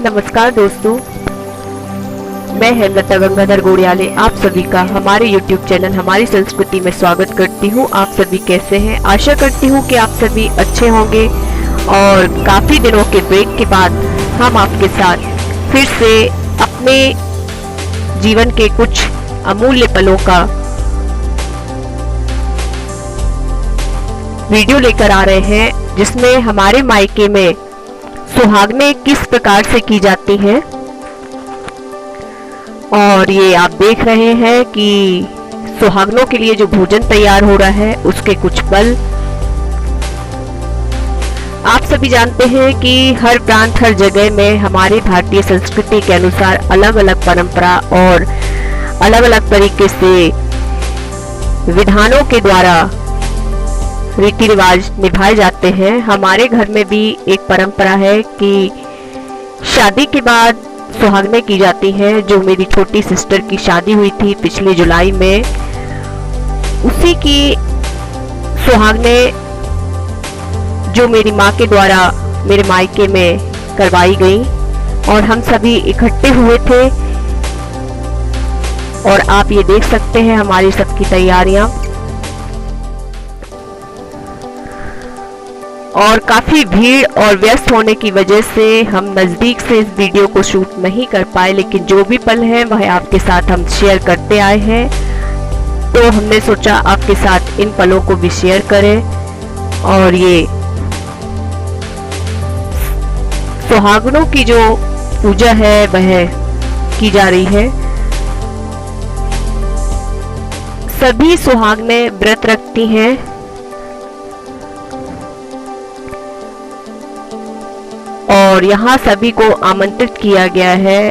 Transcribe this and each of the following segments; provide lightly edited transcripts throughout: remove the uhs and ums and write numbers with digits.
नमस्कार दोस्तों, मैं हेमलता गंगाधर गोड़ियाले आप सभी का हमारे YouTube चैनल हमारी संस्कृति में स्वागत करती हूँ। आप सभी कैसे हैं? आशा करती हूँ कि आप सभी अच्छे होंगे और काफ़ी दिनों के ब्रेक के बाद हम आपके साथ फिर से अपने जीवन के कुछ अमूल्य पलों का वीडियो लेकर आ रहे हैं, जिसमें हमारे मायके में सुहागनें किस प्रकार से की जाती हैं। और ये आप देख रहे हैं कि सुहागनों के लिए जो भोजन तैयार हो रहा है उसके कुछ पल। आप सभी जानते हैं कि हर प्रांत हर जगह में हमारे भारतीय संस्कृति के अनुसार अलग अलग परंपरा और अलग अलग तरीके से विधानों के द्वारा रीति रिवाज निभाए जाते हैं। हमारे घर में भी एक परंपरा है कि शादी के बाद सुहागनें की जाती हैं। जो मेरी छोटी सिस्टर की शादी हुई थी पिछले जुलाई में, उसी की सुहागनें जो मेरी माँ के द्वारा मेरे मायके में करवाई गई और हम सभी इकट्ठे हुए थे। और आप ये देख सकते हैं हमारी सबकी तैयारियां। और काफ़ी भीड़ और व्यस्त होने की वजह से हम नज़दीक से इस वीडियो को शूट नहीं कर पाए, लेकिन जो भी पल है वह आपके साथ हम शेयर करते आए हैं। तो हमने सोचा आपके साथ इन पलों को भी शेयर करें। और ये सुहागनों की जो पूजा है वह की जा रही है। सभी सुहागनें व्रत रखती हैं और यहाँ सभी को आमंत्रित किया गया है।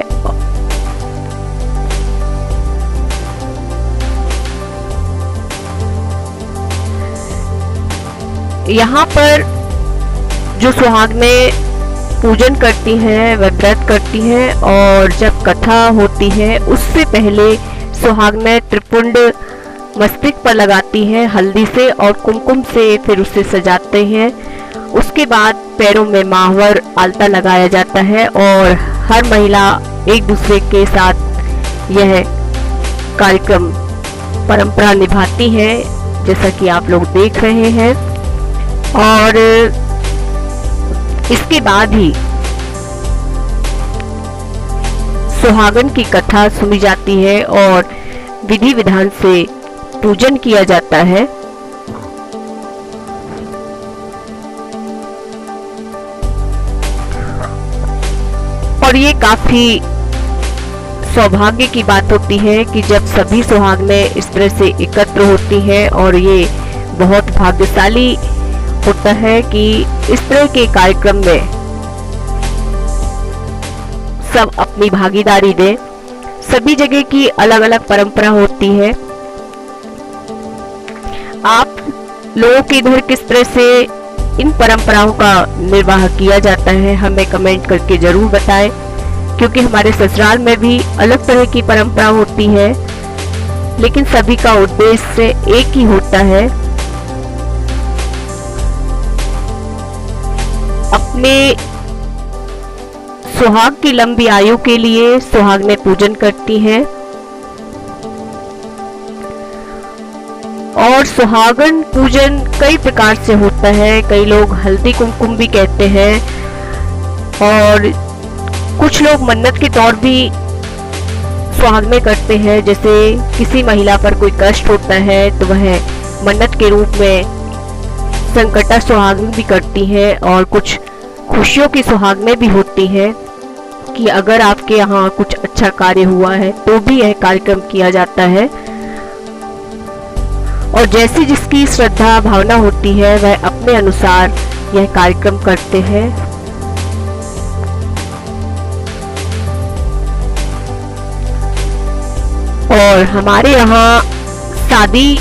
यहाँ पर जो सुहागनें पूजन करती हैं वह व्रत करती हैं, और जब कथा होती है उससे पहले सुहागनें त्रिपुंड मस्तक पर लगाती हैं हल्दी से और कुमकुम से, फिर उसे सजाते हैं। उसके बाद पैरों में माहवर आलता लगाया जाता है और हर महिला एक दूसरे के साथ यह कार्यक्रम परंपरा निभाती है, जैसा कि आप लोग देख रहे हैं। और इसके बाद ही सुहागन की कथा सुनी जाती है और विधि विधान से पूजन किया जाता है। और ये काफी सौभाग्य की बात होती है कि जब सभी सुहागनें इस तरह से एकत्र होती हैं, और ये बहुत भाग्यशाली होता है कि इस तरह के कार्यक्रम में सब अपनी भागीदारी दें। सभी जगह की अलग अलग परंपरा होती है। आप लोगों के इधर किस तरह से इन परंपराओं का निर्वाह किया जाता है हमें कमेंट करके जरूर बताएं, क्योंकि हमारे ससुराल में भी अलग तरह की परंपरा होती है, लेकिन सभी का उद्देश्य एक ही होता है, अपने सुहाग की लंबी आयु के लिए सुहागनें पूजन करती हैं। और सुहागन पूजन कई प्रकार से होता है। कई लोग हल्दी कुमकुम भी कहते हैं, और कुछ लोग मन्नत के तौर भी सुहागनें करते हैं। जैसे किसी महिला पर कोई कष्ट होता है तो वह मन्नत के रूप में संकटा सुहागन भी करती है। और कुछ खुशियों की सुहागनें भी होती हैं कि अगर आपके यहाँ कुछ अच्छा कार्य हुआ है तो भी यह कार्यक्रम किया जाता है। और जैसी जिसकी श्रद्धा भावना होती है वह अपने अनुसार यह कार्यक्रम करते हैं। और हमारे यहाँ शादी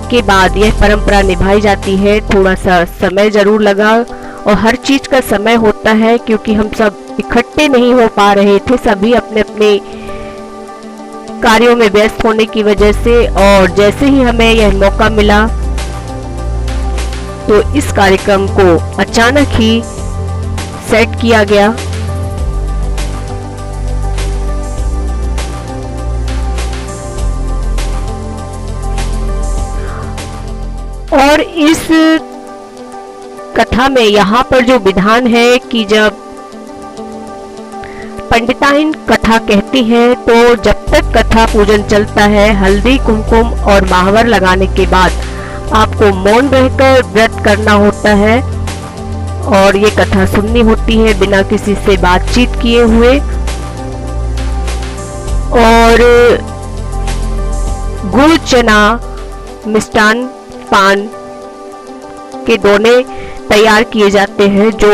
के बाद यह परंपरा निभाई जाती है। थोड़ा सा समय जरूर लगा, और हर चीज का समय होता है, क्योंकि हम सब इकट्ठे नहीं हो पा रहे थे, सभी अपने अपने कार्यों में व्यस्त होने की वजह से। और जैसे ही हमें यह मौका मिला तो इस कार्यक्रम को अचानक ही सेट किया गया। और इस कथा में यहाँ पर जो विधान है कि जब पंडिताइन कथा कहती है तो जब तक कथा पूजन चलता है, हल्दी कुमकुम और महावर लगाने के बाद आपको मौन रहकर व्रत करना होता है और ये कथा सुननी होती है बिना किसी से बातचीत किए हुए। और गुड़ चना मिष्टान पान के दोने तैयार किए जाते हैं जो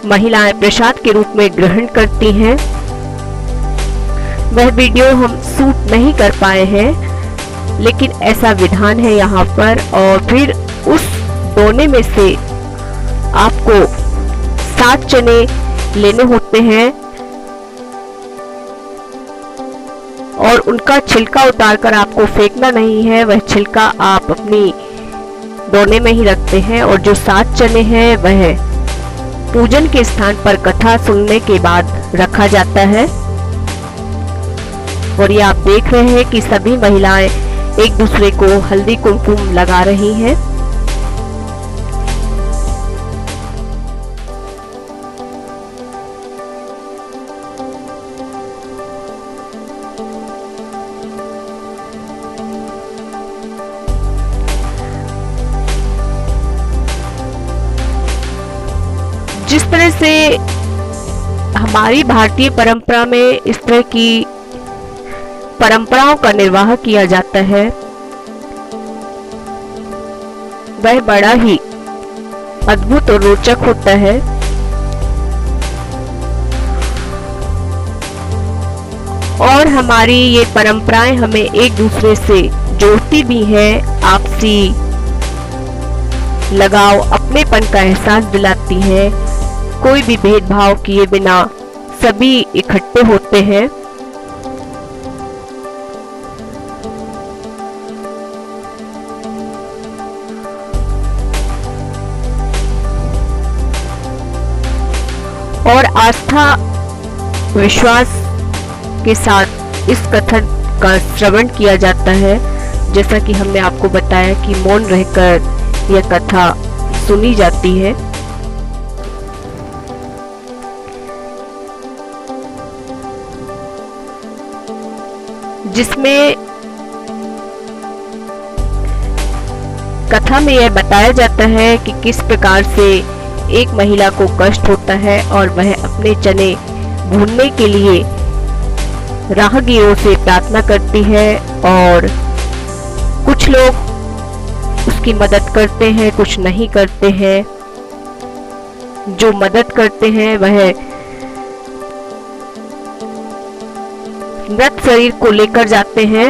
महिलाएं प्रसाद के रूप में ग्रहण करती हैं। वह वीडियो हम शूट नहीं कर पाए हैं, लेकिन ऐसा विधान है यहाँ पर। और फिर उस दोने में से आपको 7 चने लेने होते हैं और उनका छिलका उतारकर आपको फेंकना नहीं है, वह छिलका आप अपनी दोने में ही रखते हैं। और जो 7 चने हैं वह पूजन के स्थान पर कथा सुनने के बाद रखा जाता है। और ये आप देख रहे हैं कि सभी महिलाएं एक दूसरे को हल्दी कुमकुम लगा रही हैं। जिस तरह से हमारी भारतीय परंपरा में इस तरह की परंपराओं का निर्वाह किया जाता है, वह बड़ा ही अद्भुत और रोचक होता है। और हमारी ये परंपराएं हमें एक दूसरे से जोड़ती भी हैं, आपसी लगाव अपनेपन का एहसास दिलाती है। कोई भी भेदभाव किए बिना सभी इकट्ठे होते हैं। और आस्था विश्वास के साथ इस कथन का श्रवण किया जाता है। जैसा कि हमने आपको बताया कि मौन रहकर यह कथा सुनी जाती है। जिसमें कथा में यह बताया जाता है कि किस प्रकार से एक महिला को कष्ट होता है और वह अपने चने भूनने के लिए राहगीरों से प्रार्थना करती है। और कुछ लोग उसकी मदद करते हैं, कुछ नहीं करते हैं। जो मदद करते हैं वह मृत शरीर को लेकर जाते हैं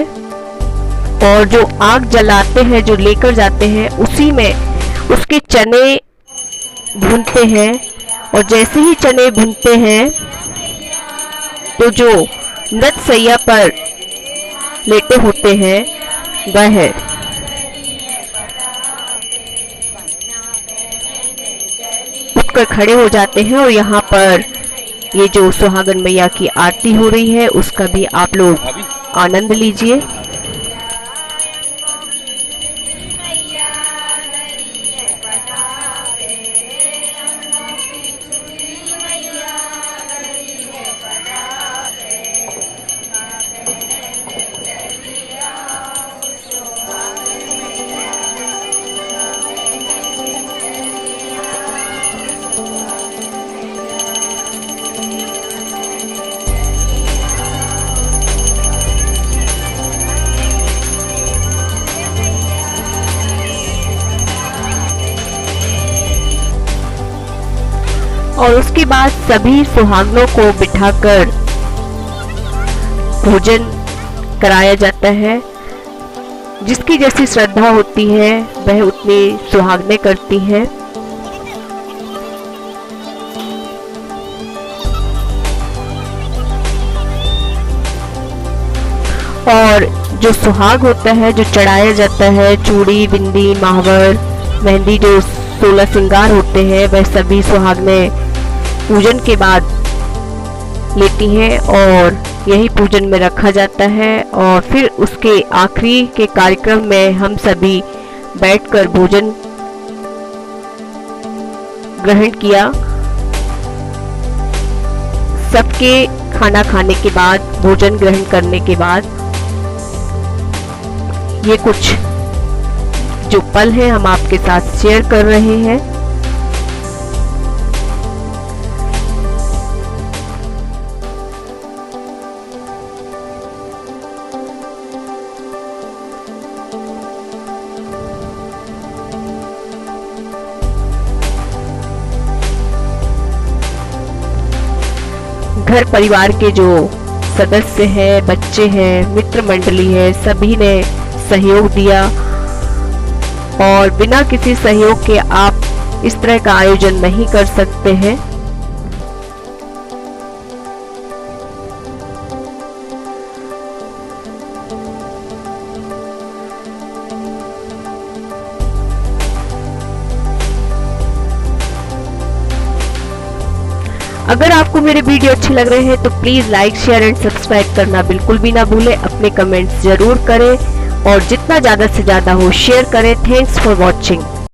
और जो आग जलाते हैं, जो लेकर जाते हैं, उसी में उसके चने भूनते हैं। और जैसे ही चने भूनते हैं तो जो मृत शैया पर लेटे होते हैं वह उठकर खड़े हो जाते हैं। और यहाँ पर ये जो सुहागन मैया की आरती हो रही है उसका भी आप लोग आनंद लीजिए। और उसके बाद सभी सुहागनों को बिठाकर भोजन कराया जाता है। जिसकी जैसी श्रद्धा होती है वह उतनी सुहागनें करती हैं। और जो सुहाग होता है, जो चढ़ाया जाता है, चूड़ी, बिंदी, महावर, मेहंदी, जो 16 श्रृंगार होते हैं, वह सभी सुहागनें पूजन के बाद लेती हैं और यही पूजन में रखा जाता है। और फिर उसके आखिरी के कार्यक्रम में हम सभी बैठकर भोजन ग्रहण किया। सबके खाना खाने के बाद, भोजन ग्रहण करने के बाद ये कुछ जो पल हैं हम आपके साथ शेयर कर रहे हैं। घर परिवार के जो सदस्य हैं, बच्चे हैं, मित्र मंडली है, सभी ने सहयोग दिया और बिना किसी सहयोग के आप इस तरह का आयोजन नहीं कर सकते हैं। अगर आपको मेरे वीडियो अच्छे लग रहे हैं तो please like, share and subscribe करना बिल्कुल भी ना भूलें। अपने कमेंट्स जरूर करें और जितना ज्यादा से ज्यादा हो शेयर करें। Thanks for watching.